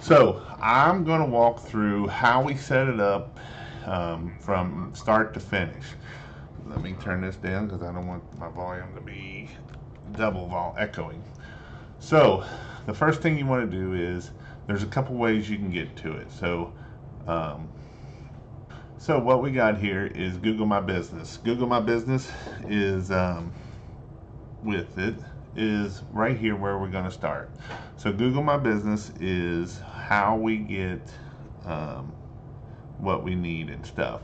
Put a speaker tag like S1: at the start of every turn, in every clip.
S1: So I'm going to walk through how we set it up from start to finish. Let me turn this down because I don't want my volume to be echoing. So the first thing you want to do is there's a couple ways you can get to it. Um, so what we got here is Google My Business. Google My Business is with it is right here where we're going to start. So Google My Business is how we get um, what we need and stuff.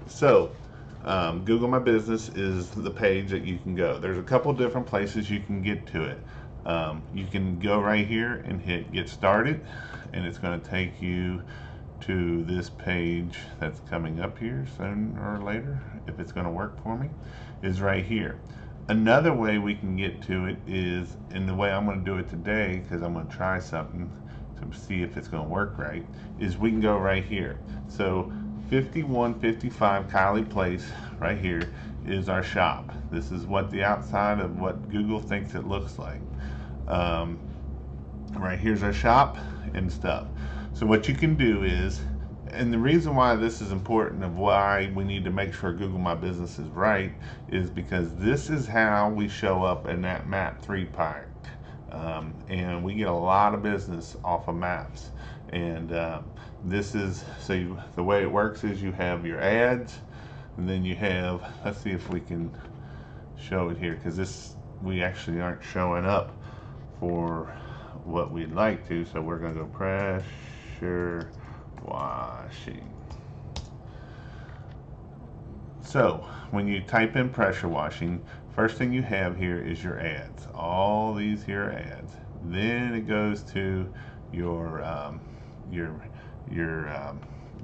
S1: So Google My Business is the page that you can go. There's a couple different places you can get to it. You can go right here and hit get started, and it's going to take you to this page that's coming up here sooner or later, if it's going to work for me, is right here. Another way we can get to it is, and the way I'm going to do it today, because I'm going to try something to see if it's going to work right, is we can go right here. So 5155 Kylie Place right here is our shop. This is what the outside of what Google thinks it looks like. Right here's our shop and stuff. So what you can do is, and the reason why this is important of why we need to make sure Google My Business is right is because this is how we show up in that map 3 pack. And we get a lot of business off of maps. And this is, so the way it works is you have your ads, and then you have, let's see if we can show it here, because this, we actually aren't showing up for what we'd like to, so we're going to go pressure washing. So when you type in pressure washing, first thing you have here is your ads. All these here are ads. Then it goes to your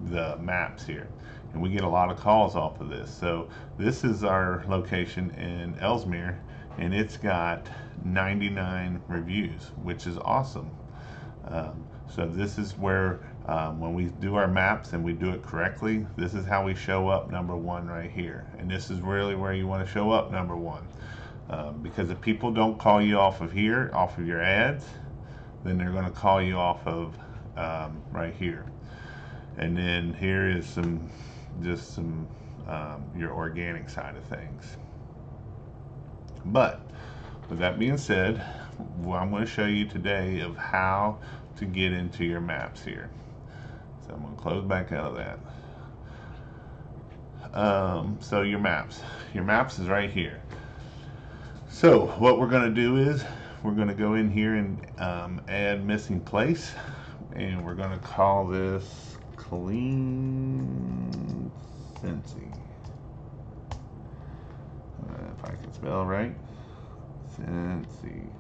S1: the maps here, and we get a lot of calls off of this. So this is our location in Ellesmere, and it's got 99 reviews, which is awesome. So this is where when we do our maps and we do it correctly, this is how we show up number 1 right here. And this is really where you want to show up number 1. Because if people don't call you off of here, off of your ads, then they're going to call you off of right here. And then here is some your organic side of things. But with that being said, well, I'm going to show you today of how to get into your maps here. So I'm going to close back out of that. So your maps is right here. So what we're going to do is we're going to go in here and add missing place, and we're going to call this clean Cincy. If I can spell right, Cincy.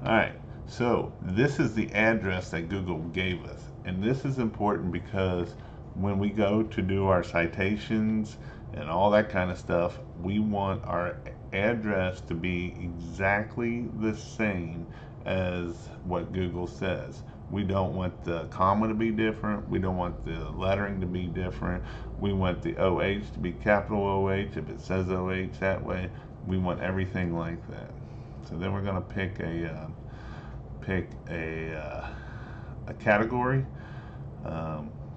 S1: All right. So this is the address that Google gave us, and this is important because when we go to do our citations and all that kind of stuff, we want our address to be exactly the same as what Google says. We don't want the comma to be different. We don't want the lettering to be different. We want the OH to be capital OH if it says OH that way. We want everything like that. So then we're going to pick a category.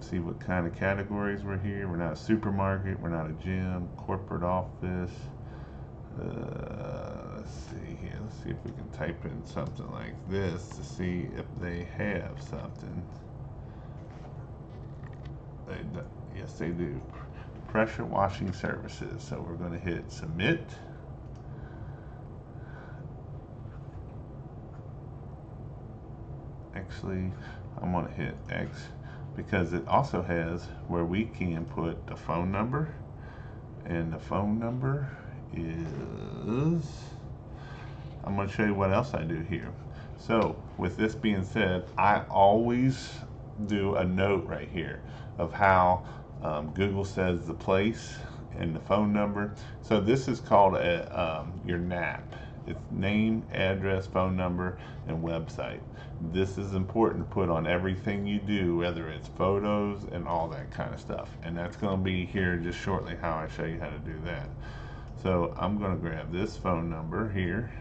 S1: See what kind of categories we're here. We're not a supermarket. We're not a gym. Corporate office. Let's see here. Let's see if we can type in something like this to see if they have something. Yes, they do. Pressure washing services. So we're going to hit submit. Actually, I'm going to hit X because it also has where we can put the phone number, and the phone number is, I'm going to show you what else I do here. So with this being said, I always do a note right here of how Google says the place and the phone number. So this is called your NAP. It's name, address, phone number, and website. This is important to put on everything you do, whether it's photos and all that kind of stuff. And that's going to be here just shortly how I show you how to do that. So I'm going to grab this phone number here.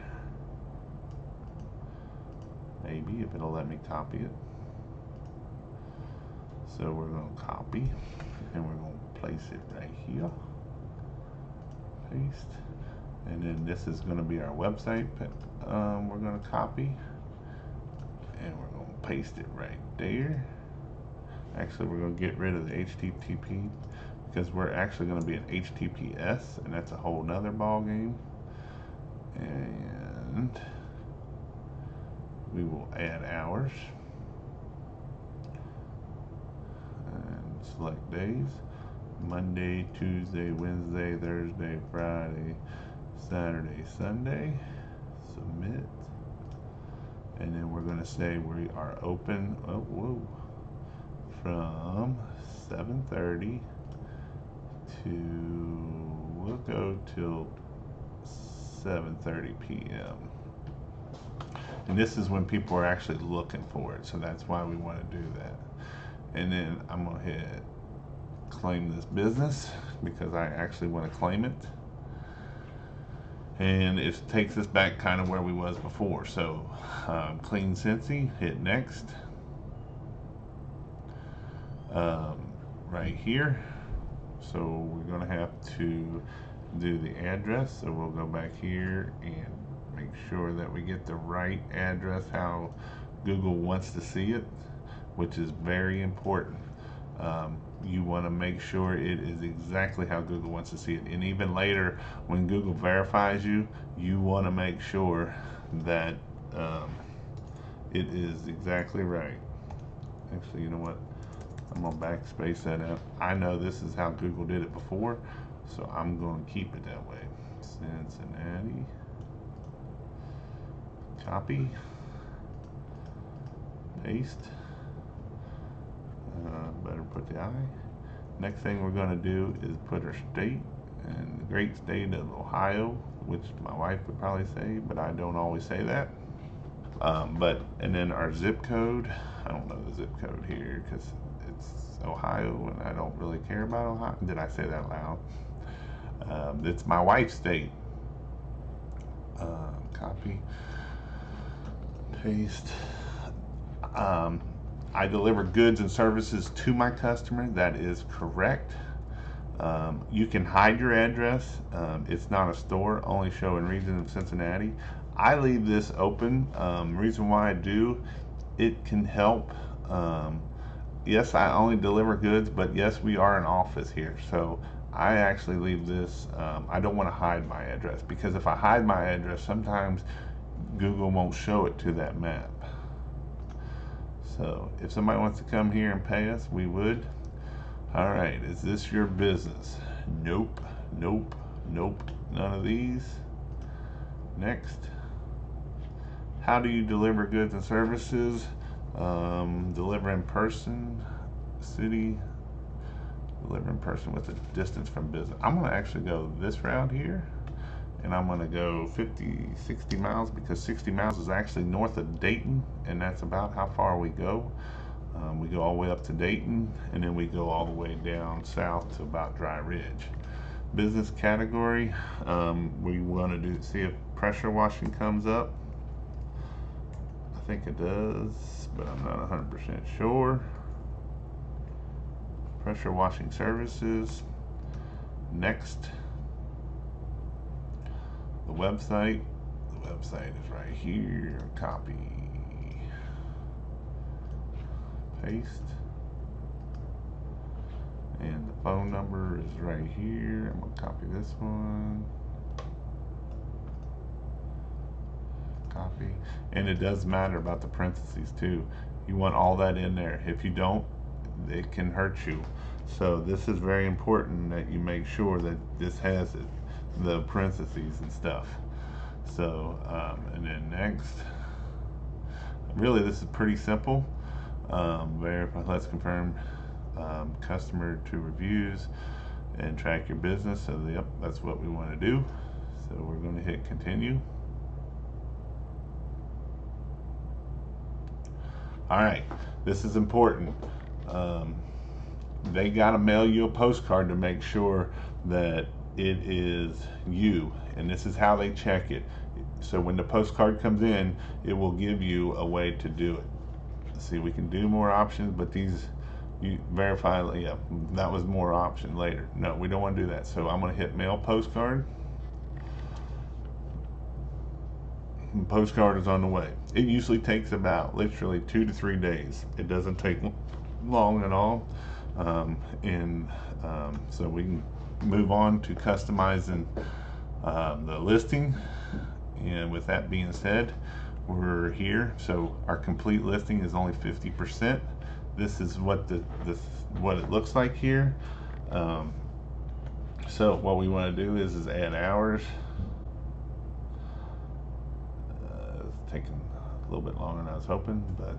S1: maybe, if it'll let me copy it. So we're going to copy, and we're going to place it right here. Paste. And then this is going to be our website. We're going to copy, and we're going to paste it right there. Actually, we're going to get rid of the HTTP because we're actually going to be an HTTPS, and that's a whole nother ball game. And we will add hours and select days: Monday, Tuesday, Wednesday, Thursday, Friday, Saturday, Sunday. Submit. And then we're going to say we are open from 7:30 to, we'll go till 7:30 p.m. And this is when people are actually looking for it, so that's why we want to do that. And then I'm going to hit claim this business because I actually want to claim it. And it takes us back kind of where we was before. So clean Cincy, hit next. Right here. So we're going to have to do the address. So we'll go back here and make sure that we get the right address, how Google wants to see it, which is very important. You want to make sure it is exactly how Google wants to see it. And even later, when Google verifies you, you want to make sure that it is exactly right. Actually, you know what? I'm going to backspace that out. I know this is how Google did it before, so I'm going to keep it that way. Cincinnati. Copy. Paste. Better put the I. Next thing we're going to do is put our state, and the great state of Ohio, which my wife would probably say, but I don't always say that. And then our zip code. I don't know the zip code here because it's Ohio and I don't really care about Ohio. Did I say that loud? It's my wife's state. Copy. Paste. I deliver goods and services to my customer. That is correct. You can hide your address. It's not a store, only show in region of Cincinnati. I leave this open. Reason why I do, it can help. Yes, I only deliver goods, but yes, we are an office here. So I actually leave this. I don't want to hide my address because if I hide my address, sometimes Google won't show it to that map. So if somebody wants to come here and pay us, we would. All right, is this your business? Nope, nope, nope, none of these. Next. How do you deliver goods and services? Deliver in person, city, deliver in person with a distance from business. I'm gonna actually go this route here, and I'm gonna go 60 miles because 60 miles is actually north of Dayton, and that's about how far we go. We go all the way up to Dayton, and then we go all the way down south to about Dry Ridge. Business category, we want to see if pressure washing comes up. I think it does, but I'm not 100% sure. Pressure washing services. Next. The website. The website is right here. Copy. Paste. And the phone number is right here. I'm going to copy this one. Copy. And it does matter about the parentheses too. You want all that in there. If you don't, it can hurt you. So this is very important that you make sure that this has it, the parentheses and stuff. So and then next, really this is pretty simple. Verify, let's confirm customer to reviews and track your business. So yep, that's what we want to do. So we're going to hit continue. All right, this is important. They got to mail you a postcard to make sure that it is you, and this is how they check it. So when the postcard comes in, it will give you a way to do it. See, we can do more options, but these, you verify, yeah, that was more option later. No, we don't want to do that. So I'm going to hit mail postcard. Postcard is on the way. It usually takes about literally 2 to 3 days. It doesn't take long at all. So we can move on to customizing the listing. And with that being said, we're here. So our complete listing is only 50%. This is what what it looks like here. So what we want to do is add hours. It's taking a little bit longer than I was hoping, but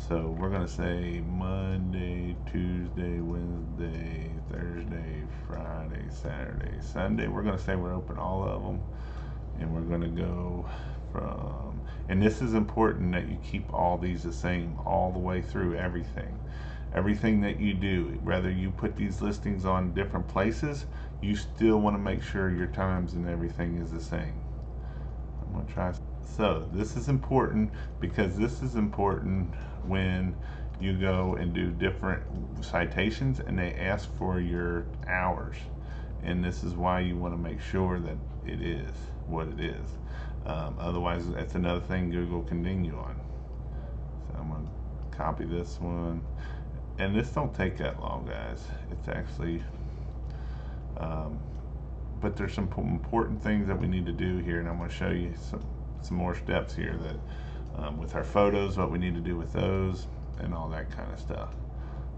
S1: so we're going to say Monday, Tuesday, Wednesday, Thursday, Friday, Saturday, Sunday. We're going to say we're open all of them, and we're going to go from, and this is important that you keep all these the same all the way through everything that you do. Whether you put these listings on different places, you still want to make sure your times and everything is the same. I'm going to try. So this is important because this is important when you go and do different citations and they ask for your hours, and this is why you want to make sure that it is what it is. Otherwise, that's another thing Google can ding you on. So I'm going to copy this one, and this don't take that long, guys. It's actually but there's some important things that we need to do here, and I'm going to show you some more steps here that with our photos, what we need to do with those and all that kind of stuff.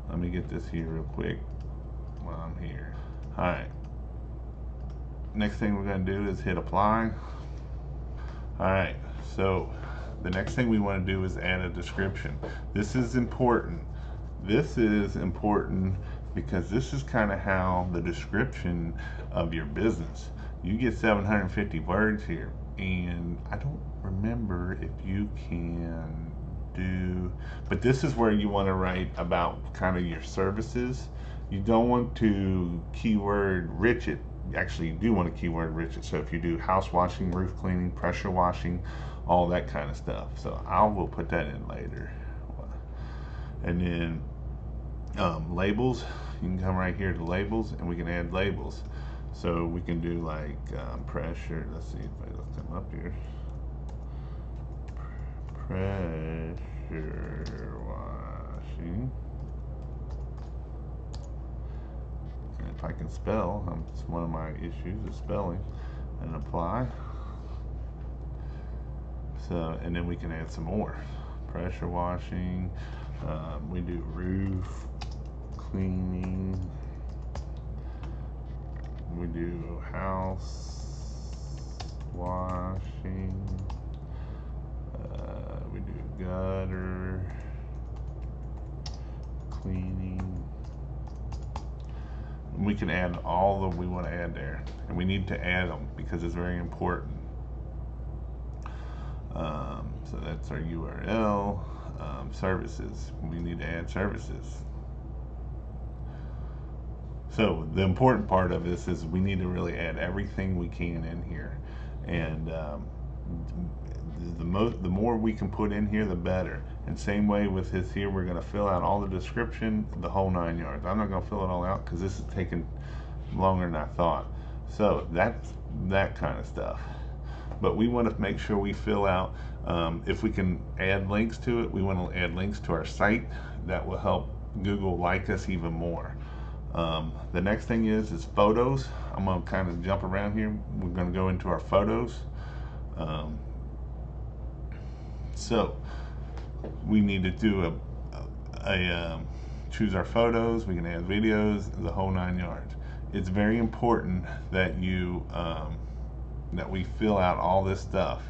S1: Let me get this here real quick while I'm here. Alright, next thing we're going to do is hit apply. Alright, so the next thing we want to do is add a description. This is important. This is important because this is kind of how the description of your business. You get 750 words here, and I don't remember if you can do, but this is where you want to write about kind of your services. You don't want to keyword rich it. Actually, you do want to keyword rich it. So if you do house washing, roof cleaning, pressure washing, all that kind of stuff. So I will put that in later. And then labels, you can come right here to labels, and we can add labels. So we can do like pressure. Let's see if it'll come up here. Pressure washing. And if I can spell, it's one of my issues is spelling. And apply. So, and then we can add some more. Pressure washing. We do roof cleaning. We do house washing. We do gutter cleaning. We can add all that we want to add there, and we need to add them because it's very important. So that's our URL. Services, we need to add services. So the important part of this is we need to really add everything we can in here, and the more we can put in here, the better. And same way with this here, we're going to fill out all the description, the whole 9 yards. I'm not going to fill it all out because this is taking longer than I thought. So that's that kind of stuff. But we want to make sure we fill out, if we can add links to it, we want to add links to our site. That will help Google like us even more. The next thing is photos. I'm going to kind of jump around here. We're going to go into our photos. So we need to do choose our photos. We can add videos, the whole 9 yards. It's very important that you that we fill out all this stuff.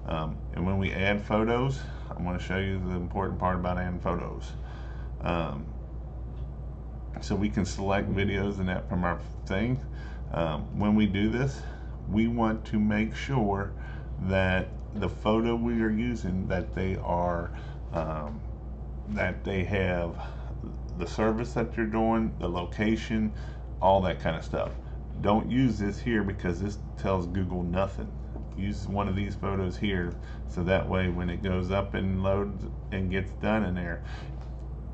S1: And when we add photos, I'm going to show you the important part about adding photos. So we can select videos and that from our thing. When we do this, we want to make sure that the photo we are using, that they are that they have the service that you're doing, the location, all that kind of stuff. Don't use this here because this tells Google nothing. use one of these photos here, so that way when it goes up and loads and gets done in there,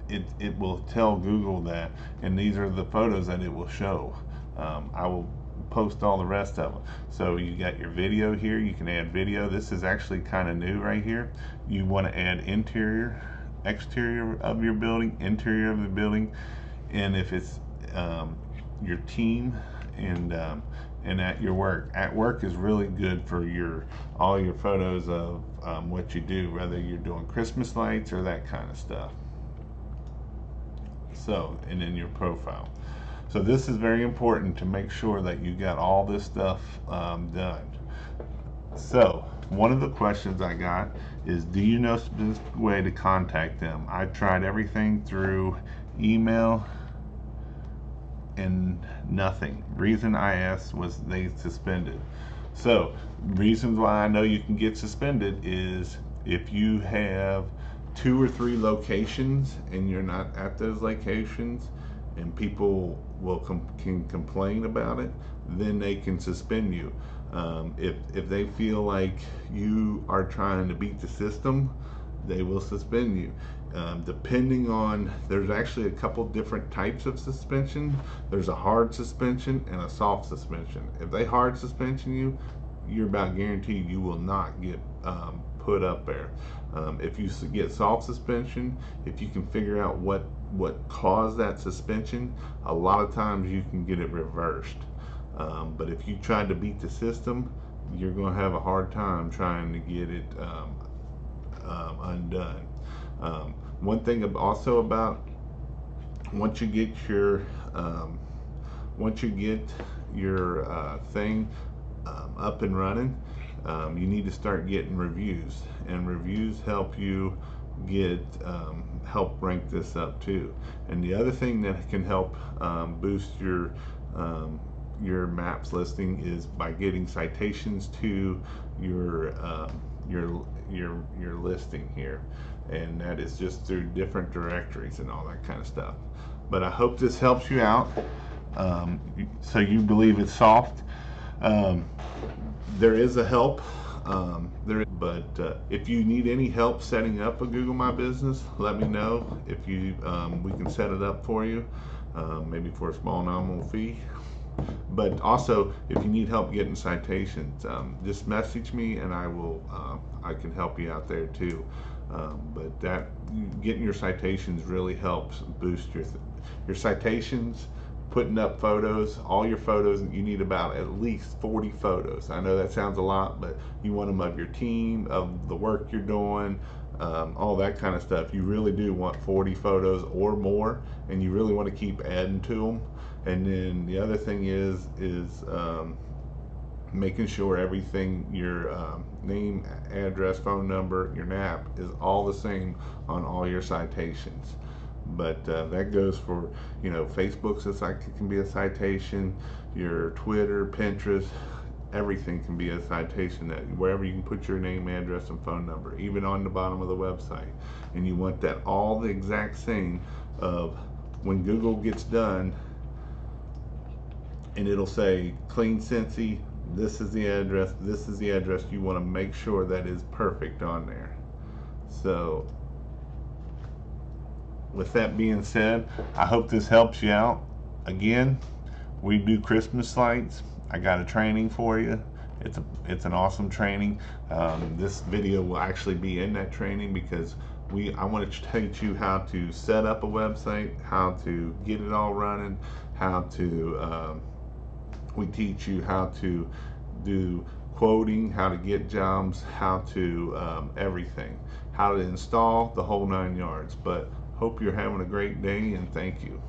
S1: it will tell Google that, and these are the photos that it will show. I will post all the rest of them. So you got your video here, you can add video. This is actually kind of new right here. You want to add interior, exterior of your building, interior of the building, and if it's your team, and at your work. At work is really good for all your photos of what you do, whether you're doing Christmas lights or that kind of stuff. So, and in your profile. So this is very important to make sure that you got all this stuff done. So one of the questions I got is, do you know a specific way to contact them? I tried everything through email and nothing. Reason I asked was they suspended. So reasons why I know you can get suspended is if you have 2 or 3 locations and you're not at those locations and people can complain about it, then they can suspend you. If they feel like you are trying to beat the system, they will suspend you. Depending on, there's actually a couple different types of suspension. There's a hard suspension and a soft suspension. If they hard suspension you, you're about guaranteed you will not get put up there. If you get soft suspension, if you can figure out what caused that suspension, a lot of times you can get it reversed. But if you try to beat the system, you're going to have a hard time trying to get it undone. One thing also about once you get your thing up and running, you need to start getting reviews, and reviews help you get help rank this up too. And the other thing that can help boost your maps listing is by getting citations to your listing here, and that is just through different directories and all that kind of stuff. But I hope this helps you out. So you believe it's soft. There is a help, but if you need any help setting up a Google My Business, let me know. If you we can set it up for you, maybe for a small nominal fee. But also, if you need help getting citations, just message me and I can help you out there too. But getting your citations really helps boost your citations. Putting up photos, all your photos, you need about at least 40 photos. I know that sounds a lot, but you want them of your team, of the work you're doing, all that kind of stuff. You really do want 40 photos or more, and you really want to keep adding to them. And then the other thing is making sure everything, your name, address, phone number, your NAP is all the same on all your citations. But that goes for, Facebook's can be a citation, your Twitter, Pinterest, everything can be a citation, that wherever you can put your name, address, and phone number, even on the bottom of the website. And you want that all the exact same of when Google gets done, and it'll say Clean Cincy, this is the address, this is the address. You want to make sure that is perfect on there. So with that being said, I hope this helps you out. Again, we do Christmas lights. I got a training for you. It's an awesome training. This video will actually be in that training because I want to teach you how to set up a website, how to get it all running, how to we teach you how to do quoting, how to get jobs, how to everything, how to install, the whole 9 yards. But hope you're having a great day, and thank you.